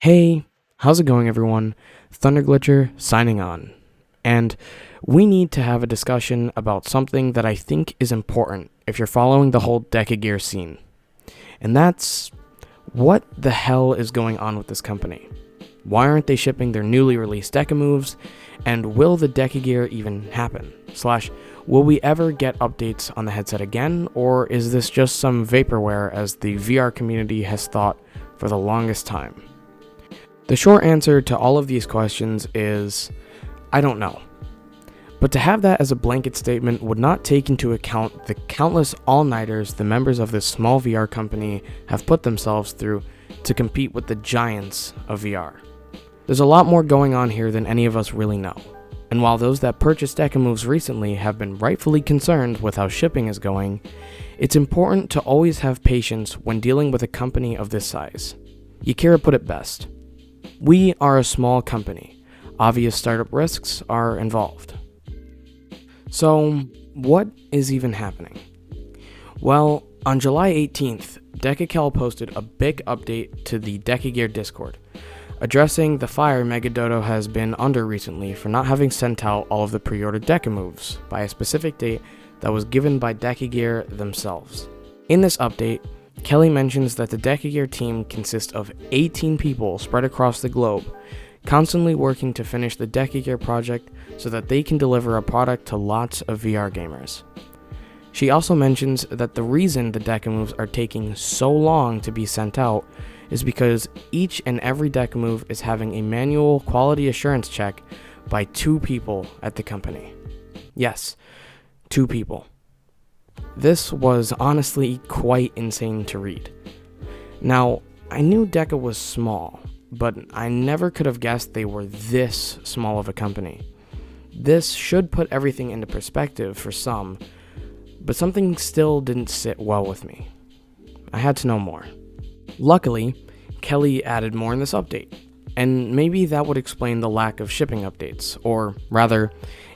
Hey, how's it going everyone? Thunderglitcher signing on. And we need to have a discussion about something that I think is important if you're following the whole DecaGear scene. And that's, what the hell is going on with this company? Why aren't they shipping their newly released Deca moves? And will the DecaGear even happen? Will we ever get updates on the headset again? Or is this just some vaporware as the VR community has thought for the longest time? The short answer to all of these questions is, I don't know. But to have that as a blanket statement would not take into account the countless all-nighters the members of this small VR company have put themselves through to compete with the giants of VR. There's a lot more going on here than any of us really know. And while those that purchased Deca moves recently have been rightfully concerned with how shipping is going, it's important to always have patience when dealing with a company of this size. Yakira put it best. We are a small company. Obvious startup risks are involved. So, what is even happening? Well, on July 18th, DecaGear posted a big update to the DecaGear Discord, addressing the fire Megadodo has been under recently for not having sent out all of the pre-ordered Deca moves by a specific date that was given by DecaGear themselves. In this update, Kelly mentions that the DecaGear team consists of 18 people spread across the globe, constantly working to finish the DecaGear project so that they can deliver a product to lots of VR gamers. She also mentions that the reason the Deca moves are taking so long to be sent out is because each and every Deca move is having a manual quality assurance check by 2 people at the company. Yes, 2 people. This was honestly quite insane to read. Now, I knew Deca was small, but I never could have guessed they were this small of a company. This should put everything into perspective for some, but something still didn't sit well with me. I had to know more. Luckily, Kelly added more in this update, and maybe that would explain the lack of shipping updates, or rather,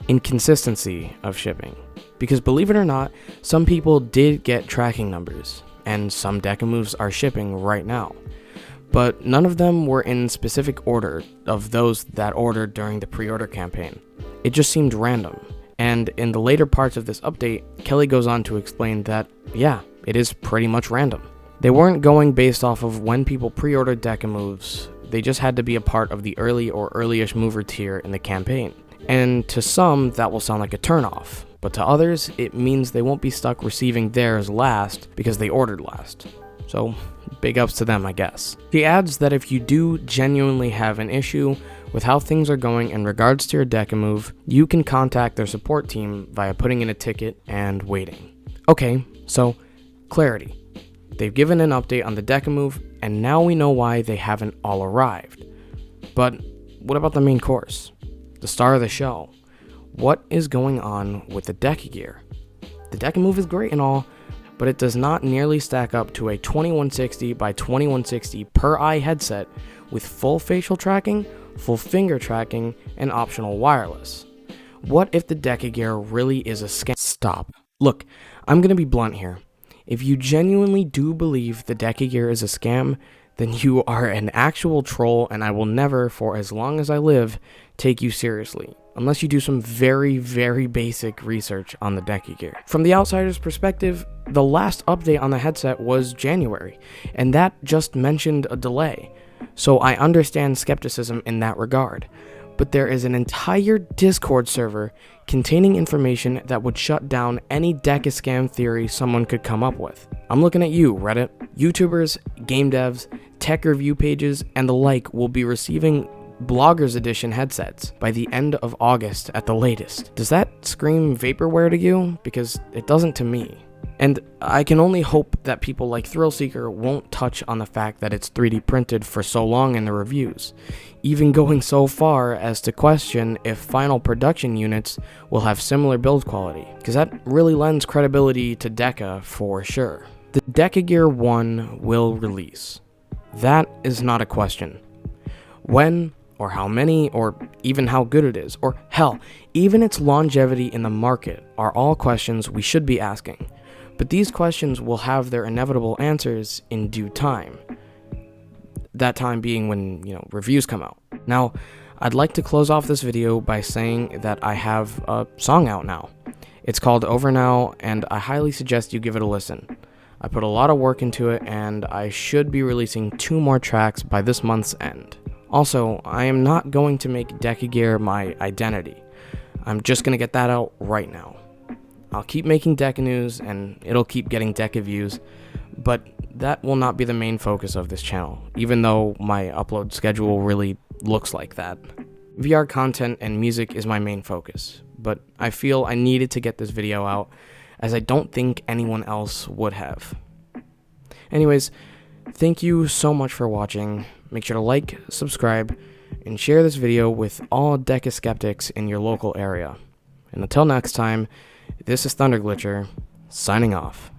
inconsistency of shipping. Because believe it or not, some people did get tracking numbers, and some Deca moves are shipping right now. But none of them were in specific order of those that ordered during the pre-order campaign. It just seemed random, and in the later parts of this update, Kelly goes on to explain that, yeah, it is pretty much random. They weren't going based off of when people pre-ordered Deca moves, they just had to be a part of the early or early-ish mover tier in the campaign. And to some, that will sound like a turnoff, but to others, it means they won't be stuck receiving theirs last because they ordered last. So, big ups to them, I guess. She adds that if you do genuinely have an issue with how things are going in regards to your Deca move, you can contact their support team via putting in a ticket and waiting. Okay, so, clarity. They've given an update on the Deca move, and now we know why they haven't all arrived. But what about the main course? The star of the show? What is going on with the DecaGear? The Deca move is great and all, but it does not nearly stack up to a 2160 by 2160 per eye headset with full facial tracking, full finger tracking, and optional wireless. What if the DecaGear really is a scam? Stop. Look, I'm gonna be blunt here. If you genuinely do believe the DecaGear is a scam, then you are an actual troll, and I will never, for as long as I live, take you seriously, unless you do some very, very basic research on the DecaGear. From the outsider's perspective, the last update on the headset was January, and that just mentioned a delay, so I understand skepticism in that regard. But there is an entire Discord server containing information that would shut down any Deca scam theory someone could come up with. I'm looking at you, Reddit. YouTubers, game devs, tech review pages, and the like will be receiving Bloggers Edition headsets by the end of August at the latest. Does that scream vaporware to you? Because it doesn't to me. And I can only hope that people like Thrillseeker won't touch on the fact that it's 3D printed for so long in the reviews, even going so far as to question if final production units will have similar build quality, because that really lends credibility to Deca for sure. The DecaGear 1 will release. That is not a question. When, or how many, or even how good it is, or hell, even its longevity in the market are all questions we should be asking. But these questions will have their inevitable answers in due time. that time being when, reviews come out. Now, I'd like to close off this video by saying that I have a song out now. It's called Over Now, and I highly suggest you give it a listen. I put a lot of work into it, and I should be releasing 2 more tracks by this month's end. Also, I am not going to make DecaGear my identity. I'm just going to get that out right now. I'll keep making Deca news, and it'll keep getting Deca views, but that will not be the main focus of this channel, even though my upload schedule really looks like that. VR content and music is my main focus, but I feel I needed to get this video out, as I don't think anyone else would have. Anyways, thank you so much for watching. Make sure to like, subscribe, and share this video with all Deca skeptics in your local area. And until next time, this is ThunderGlitcher, signing off.